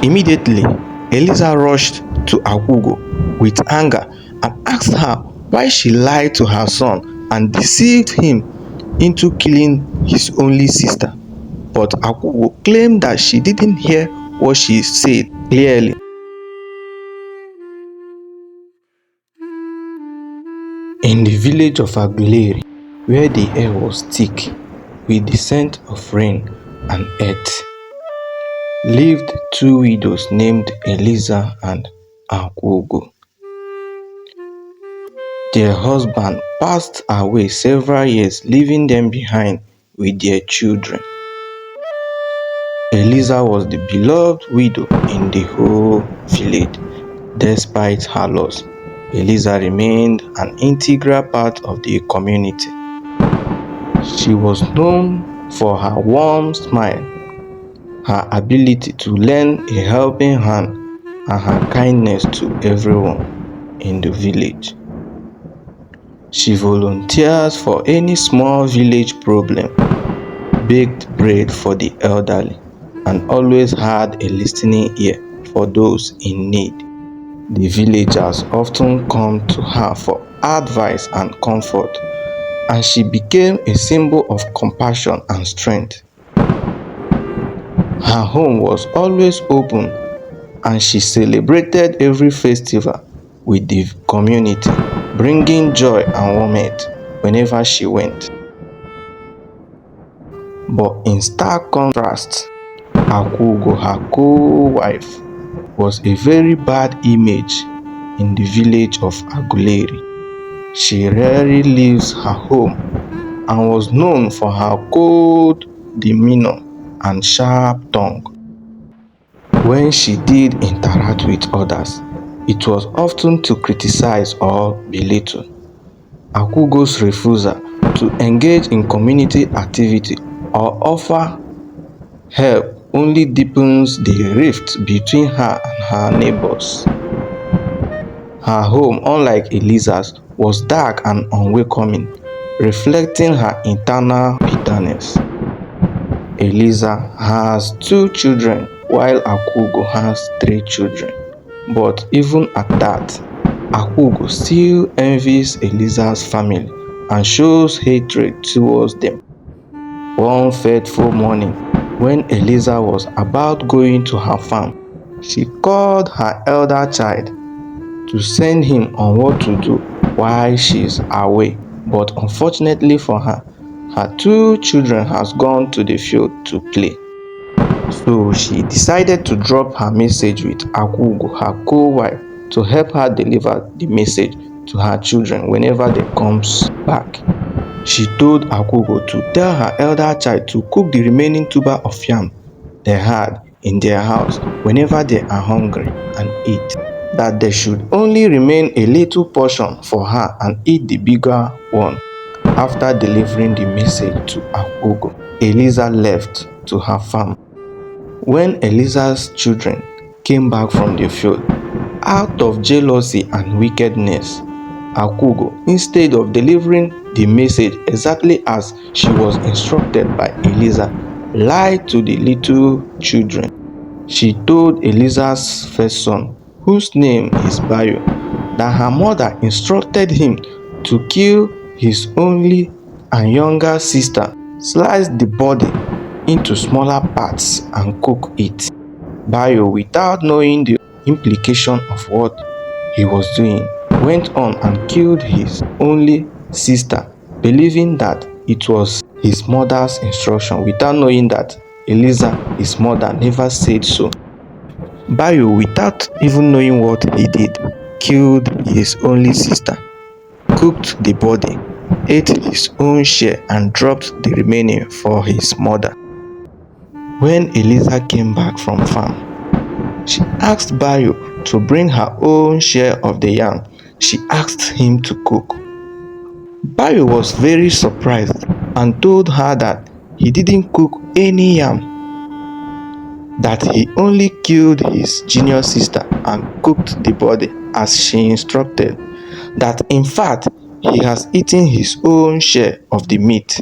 Immediately, Eliza rushed to Akwaugo with anger and asked her why she lied to her son and deceived him into killing his only sister. But Akwaugo claimed that she didn't hear what she said clearly. In the village of Aguleri, where the air was thick with the scent of rain and earth, lived two widows named Eliza and Akwaugo. Their husband passed away several years, leaving them behind with their children. Eliza was the beloved widow in the whole village. Despite her loss, Eliza remained an integral part of the community. She was known for her warm smile, her ability to lend a helping hand, and her kindness to everyone in the village. She volunteers for any small village problem, baked bread for the elderly, and always had a listening ear for those in need. The villagers often come to her for advice and comfort, and she became a symbol of compassion and strength. Her home was always open, and she celebrated every festival with the community, bringing joy and warmth whenever she went. But in stark contrast, Akwaugo, her co-wife, was a very bad image in the village of Aguleri. She rarely leaves her home and was known for her cold demeanor and sharp tongue. When she did interact with others, it was often to criticize or belittle. Akwaugo's refusal to engage in community activity or offer help only deepens the rift between her and her neighbors. Her home, unlike Eliza's, was dark and unwelcoming, reflecting her internal bitterness. Eliza has 2 children while Akwaugo has 3 children. But even at that, Akwaugo still envies Eliza's family and shows hatred towards them. One fateful morning, when Eliza was about going to her farm, she called her elder child to send him on what to do while she is away. But unfortunately for her, her 2 children has gone to the field to play. So she decided to drop her message with Akwaugo, her co-wife, to help her deliver the message to her children whenever they comes back. She told Akwaugo to tell her elder child to cook the remaining tuber of yam they had in their house whenever they are hungry and eat. That there should only remain a little portion for her and eat the bigger one. After delivering the message to Akwaugo, Eliza left to her farm. When Eliza's children came back from the field, out of jealousy and wickedness, Akwaugo, instead of delivering the message exactly as she was instructed by Eliza, lied to the little children. She told Eliza's first son, whose name is Bayo, that her mother instructed him to kill his only and younger sister, slice the body into smaller parts and cook it. Bayo, without knowing the implication of what he was doing, went on and killed his only sister, believing that it was his mother's instruction, without knowing that Eliza, his mother, never said so. Bayo, without even knowing what he did, killed his only sister, cooked the body, ate his own share, and dropped the remaining for his mother. When Eliza came back from farm, she asked Bayo to bring her own share of the yam she asked him to cook. Bayo was very surprised and told her that he didn't cook any yam, that he only killed his junior sister and cooked the body as she instructed, that in fact he has eaten his own share of the meat,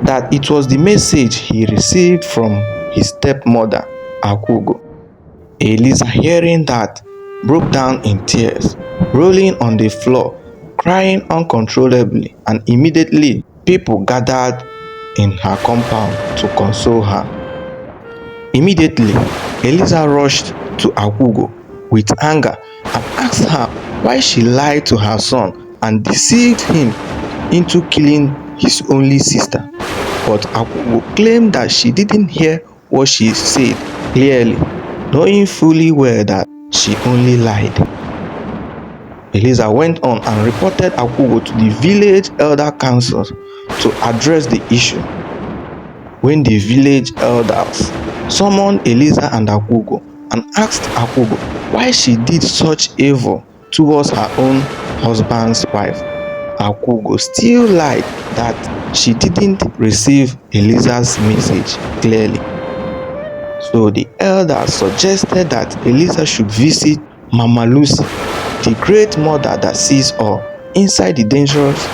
that it was the message he received from his stepmother, Akwaugo. Eliza, hearing that, broke down in tears, rolling on the floor, crying uncontrollably, and immediately people gathered in her compound to console her. Immediately, Eliza rushed to Akwaugo with anger and asked her why she lied to her son and deceived him into killing his only sister. But Akwaugo claimed that she didn't hear what she said clearly, knowing fully well that she only lied. Eliza went on and reported Akwaugo to the village elder council to address the issue. When the village elders summoned Eliza and Akwaugo and asked Akwaugo why she did such evil towards her own husband's wife, Akwaugo still lied that she didn't receive Eliza's message clearly. So the elders suggested that Eliza should visit Mama Lucy, the great mother that sees all, inside the dangerous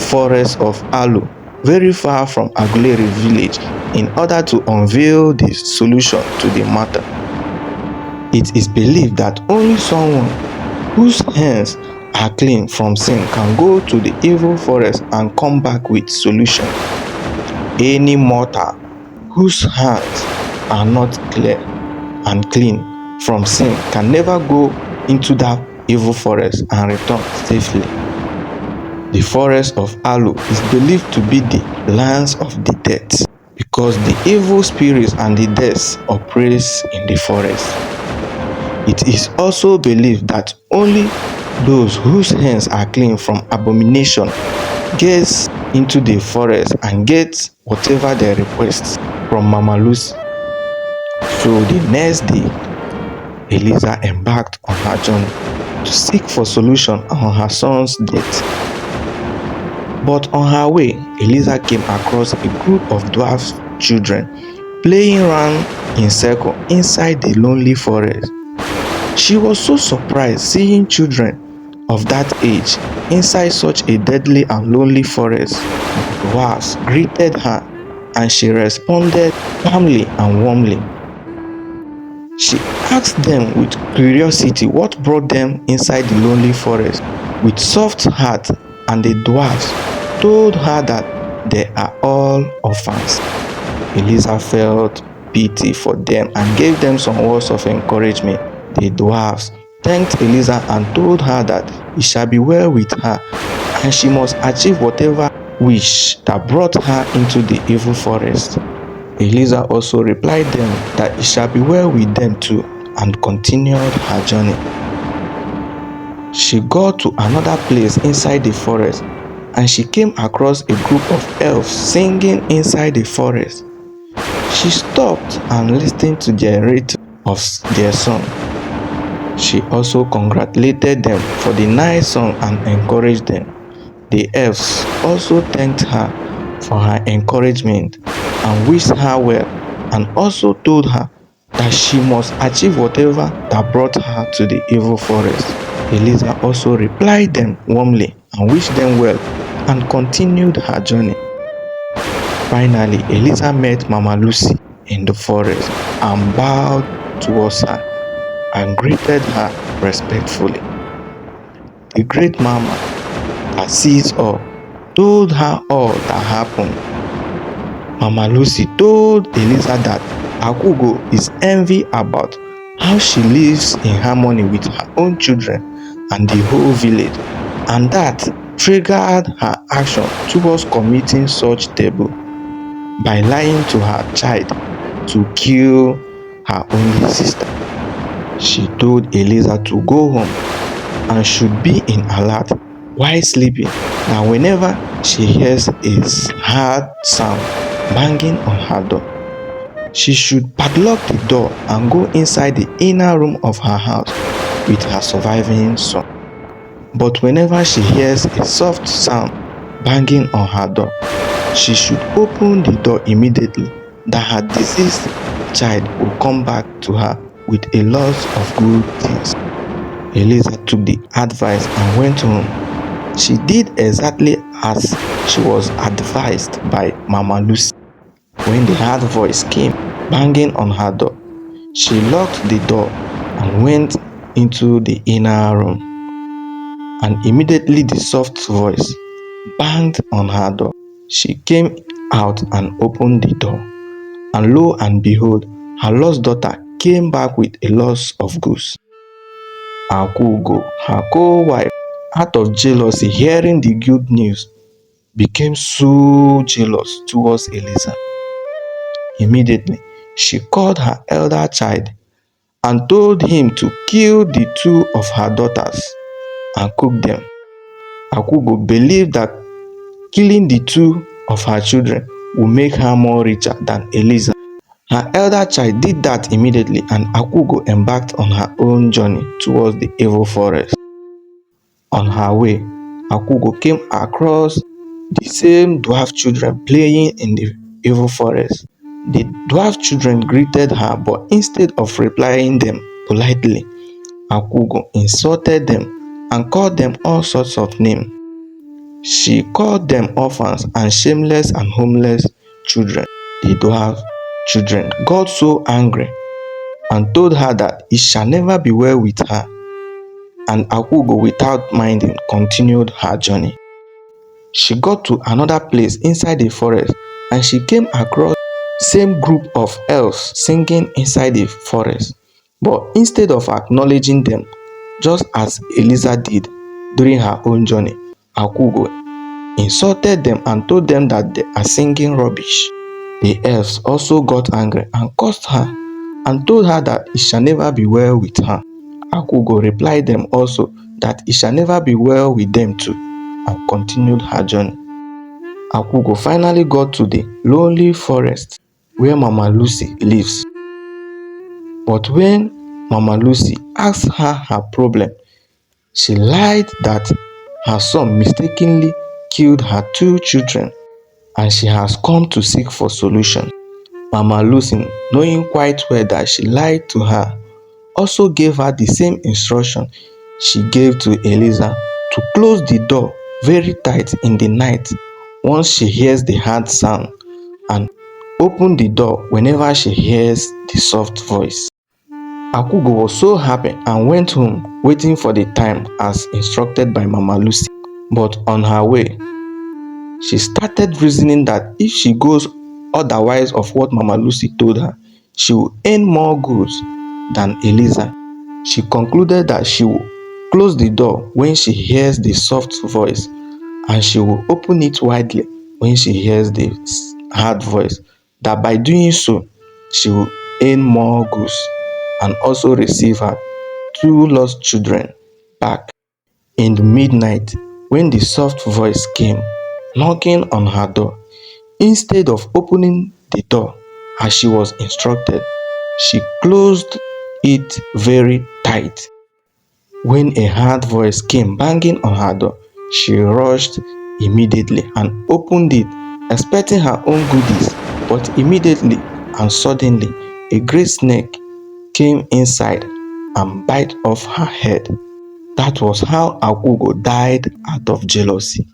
forest of Alo, very far from Aguleri village, in order to unveil the solution to the matter. It is believed that only someone whose hands are clean from sin can go to the evil forest and come back with solution. Any mortal whose hands are not clear and clean from sin can never go into that evil forest and return safely. The forest of Alo is believed to be the lands of the dead because the evil spirits and the dead operate in the forest. It is also believed that only those whose hands are clean from abomination get into the forest and get whatever they request from Mama Lucy. So the next day, Eliza embarked on her journey to seek for solution on her son's death. But on her way, Eliza came across a group of dwarf children playing around in circle inside the lonely forest. She was so surprised seeing children of that age inside such a deadly and lonely forest. The dwarfs greeted her and she responded calmly and warmly. She asked them with curiosity what brought them inside the lonely forest with soft heart, and the dwarfs told her that they are all orphans. Eliza felt pity for them and gave them some words of encouragement. The dwarfs thanked Eliza and told her that it shall be well with her and she must achieve whatever wish that brought her into the evil forest. Eliza also replied them that it shall be well with them too and continued her journey. She got to another place inside the forest and she came across a group of elves singing inside the forest. She stopped and listened to their rhythm of their song. She also congratulated them for the nice song and encouraged them. The elves also thanked her for her encouragement and wished her well, and also told her that she must achieve whatever that brought her to the evil forest. Eliza also replied them warmly and wished them well and continued her journey. Finally, Eliza met Mama Lucy in the forest and bowed towards her and greeted her respectfully. The great mama that sees all told her all that happened. Mama Lucy told Eliza that Akwaugo is envy about how she lives in harmony with her own children and the whole village, and that triggered her action towards committing such taboo by lying to her child to kill her only sister. She told Eliza to go home and should be in alert while sleeping, that whenever she hears a hard sound banging on her door, she should padlock the door and go inside the inner room of her house with her surviving son. But whenever she hears a soft sound banging on her door, she should open the door immediately, that her deceased child will come back to her with a lot of good things. Eliza took the advice and went home. She did exactly as she was advised by Mama Lucy. When the hard voice came banging on her door, she locked the door and went into the inner room. And immediately the soft voice banged on her door. She came out and opened the door. And lo and behold, her lost daughter came back with a loss of goods. Akwaugo, her co-wife, out of jealousy, hearing the good news, became so jealous towards Eliza. Immediately, she called her elder child and told him to kill the two of her daughters and cook them. Akwaugo believed that killing the two of her children would make her more richer than Eliza. Her elder child did that immediately, and Akwaugo embarked on her own journey towards the evil forest. On her way, Akwaugo came across the same dwarf children playing in the evil forest. The dwarf children greeted her, but instead of replying them politely, Akwaugo insulted them and called them all sorts of names. She called them orphans and shameless and homeless children. The dwarf children got so angry and told her that it shall never be well with her. And Akwaugo, without minding, continued her journey. She got to another place inside the forest, and she came across the same group of elves singing inside the forest. But instead of acknowledging them, just as Eliza did during her own journey, Akwaugo insulted them and told them that they are singing rubbish. The elves also got angry and cursed her and told her that it shall never be well with her. Akwaugo replied them also that it shall never be well with them too, and continued her journey. Akwaugo finally got to the lonely forest where Mama Lucy lives. But when Mama Lucy asked her her problem, she lied that her son mistakenly killed her two children and she has come to seek for solution. Mama Lucy, knowing quite well that she lied to her, also gave her the same instruction she gave to Eliza to close the door very tight in the night once she hears the hard sound, and open the door whenever she hears the soft voice. Akwaugo was so happy and went home waiting for the time as instructed by Mama Lucy. But on her way, she started reasoning that if she goes otherwise of what Mama Lucy told her, she will earn more goods than Eliza. She concluded that she will close the door when she hears the soft voice, and she will open it widely when she hears the hard voice, that by doing so, she will earn more goods and also receive her two lost children back. In the midnight, when the soft voice came knocking on her door, instead of opening the door as she was instructed, she closed it very tight. When a hard voice came banging on her door, she rushed immediately and opened it, expecting her own goodies. But immediately and suddenly, a great snake came inside and bit off her head. That was how Akwaugo died out of jealousy.